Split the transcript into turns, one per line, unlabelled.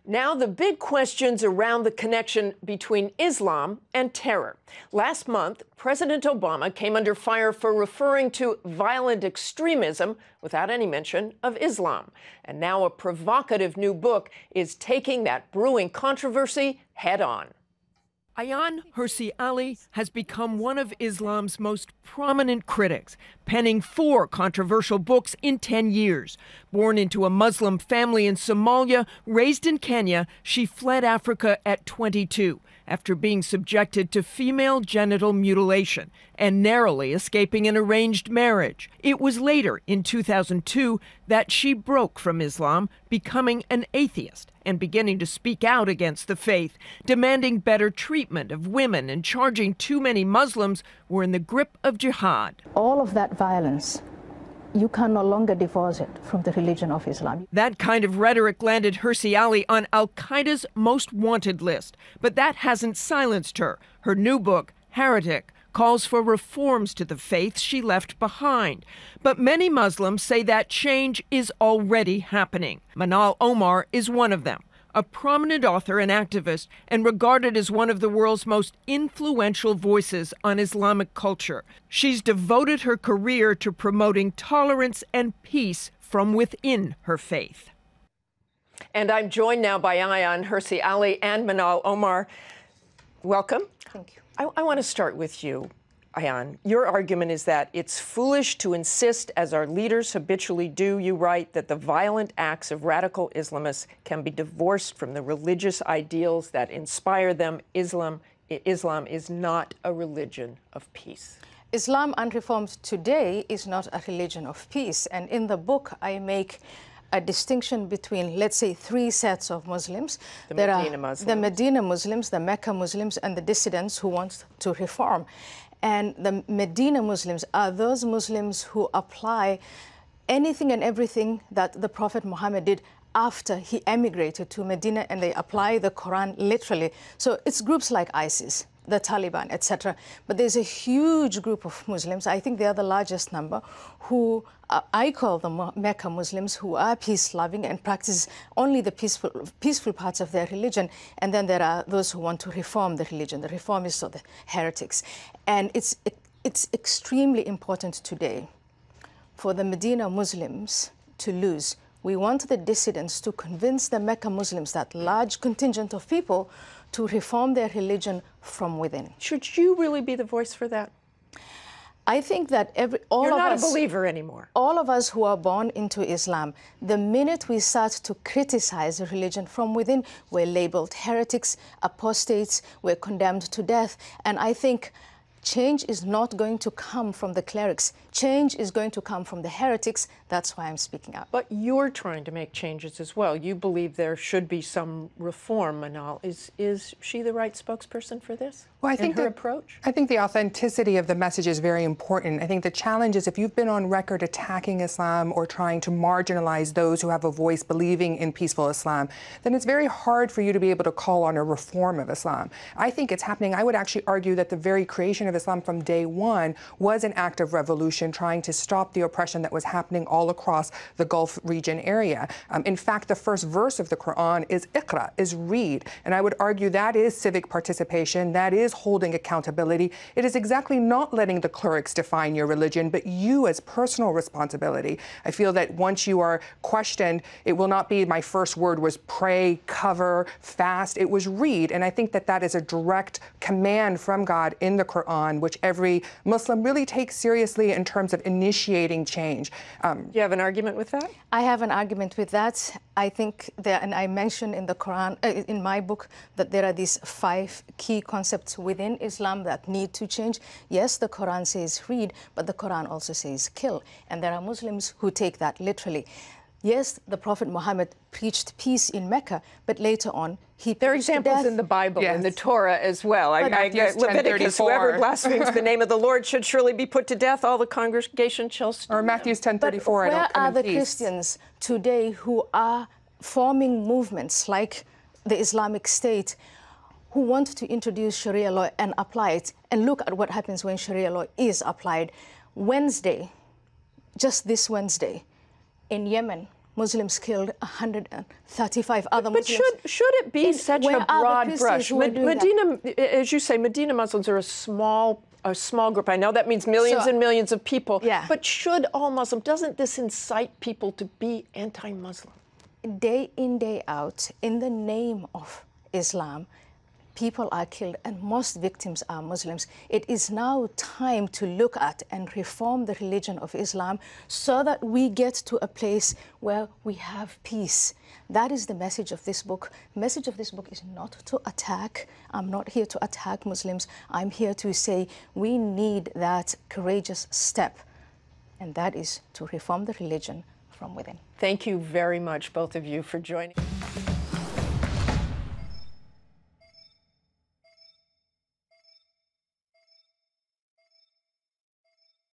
Now the big questions around the connection between Islam and terror. Last month, President Obama came under fire for referring to violent extremism without any mention of Islam. And now a provocative new book is taking that brewing controversy head on. Ayaan Hirsi Ali has become one of Islam's most prominent critics, penning 4 controversial books in 10 years. Born into a Muslim family in Somalia, raised in Kenya, she fled Africa at 22 after being subjected to female genital mutilation and narrowly escaping an arranged marriage. It was later, in 2002, that she broke from Islam, becoming an atheist and beginning to speak out against the faith, demanding better treatment of women and charging too many Muslims were in the grip of jihad.
All of that violence, you can no longer divorce it from the religion of Islam.
That kind of rhetoric landed Hirsi Ali on Al-Qaeda's most wanted list, but that hasn't silenced her. Her new book, Heretic, calls for reforms to the faith she left behind. But many Muslims say that change is already happening. Manal Omar is one of them, a prominent author and activist, and regarded as one of the world's most influential voices on Islamic culture. She's devoted her career to promoting tolerance and peace from within her faith. And I'm joined now by Ayaan Hirsi Ali and Manal Omar. Welcome.
Thank you.
I want to start with you, Ayaan. Your argument is that it's foolish to insist, as our leaders habitually do, you write, that the violent acts of radical Islamists can be divorced from the religious ideals that inspire them. Islam is not a religion of peace.
Islam unreformed today is not a religion of peace. And in the book, I make a distinction between, let's say, 3 sets of Muslims.
There are the
Medina Muslims, the Mecca Muslims, and the dissidents who want to reform. And the Medina Muslims are those Muslims who apply anything and everything that the Prophet Muhammad did after he emigrated to Medina, and they apply the Quran literally. So it's groups like ISIS, the Taliban, etc. But there's a huge group of Muslims, I think they are the largest number, who I call them Mecca Muslims, who are peace-loving and practice only the peaceful parts of their religion. And then there are those who want to reform the religion, the reformists or the heretics. And it's extremely important today for the Medina Muslims to lose. We want the dissidents to convince the Mecca Muslims, that large contingent of people, to reform their religion from within.
Should you really be the voice for that?
I think that all
You're
of
not
us,
a believer anymore.
all of us who are born into Islam, the minute we start to criticize the religion from within, we're labeled heretics, apostates, we're condemned to death. And I think change is not going to come from the clerics. Change is going to come from the heretics. That's why I'm speaking out.
But you're trying to make changes as well. You believe there should be some reform, Manal. Is she the right spokesperson for this?
Well, I think
her approach?
I think the authenticity of the message is very important. I think the challenge is, if you've been on record attacking Islam or trying to marginalize those who have a voice believing in peaceful Islam, then it's very hard for you to be able to call on a reform of Islam. I think it's happening. I would actually argue that the very creation of Islam from day one was an act of revolution, trying to stop the oppression that was happening all across the Gulf region area. In fact, the first verse of the Quran is Iqra, is read. And I would argue that is civic participation, that is holding accountability. It is exactly not letting the clerics define your religion, but you as personal responsibility. I feel that once you are questioned, it will not be my first word was pray, cover, fast. It was read. And I think that that is a direct command from God in the Quran, which every Muslim really takes seriously in terms of initiating change.
You have an argument with that?
I have an argument with that. I think there, and I mentioned in the Quran, in my book, that there are these 5 key concepts within Islam that need to change. Yes, the Quran says read, but the Quran also says kill. And there are Muslims who take that literally. Yes, the Prophet Muhammad preached peace in Mecca, but later on, he
There are
preached
examples
death.
in the Bible,
Yes.
in the Torah as well.
Matthew
Leviticus,
10:34.
whoever blasphemes the name of the Lord should surely be put to death. All the congregation shall stone
Or
them.
Matthew
But
10:34.
where are the Christians today who are forming movements like the Islamic State, who want to introduce Sharia law and apply it? And look at what happens when Sharia law is applied. Wednesday, just this Wednesday, in Yemen, Muslims killed 135 other Muslims.
But should it be such a broad brush? Medina, as you say, Medina Muslims are a small group. I know that means millions and millions of people.
Yeah.
But should all Muslims, doesn't this incite people to be anti-Muslim?
Day in, day out, in the name of Islam, people are killed, and most victims are Muslims. It is now time to look at and reform the religion of Islam so that we get to a place where we have peace. That is the message of this book. The message of this book is not to attack. I'm not here to attack Muslims. I'm here to say we need that courageous step, and that is to reform the religion from within.
Thank you very much, both of you, for joining.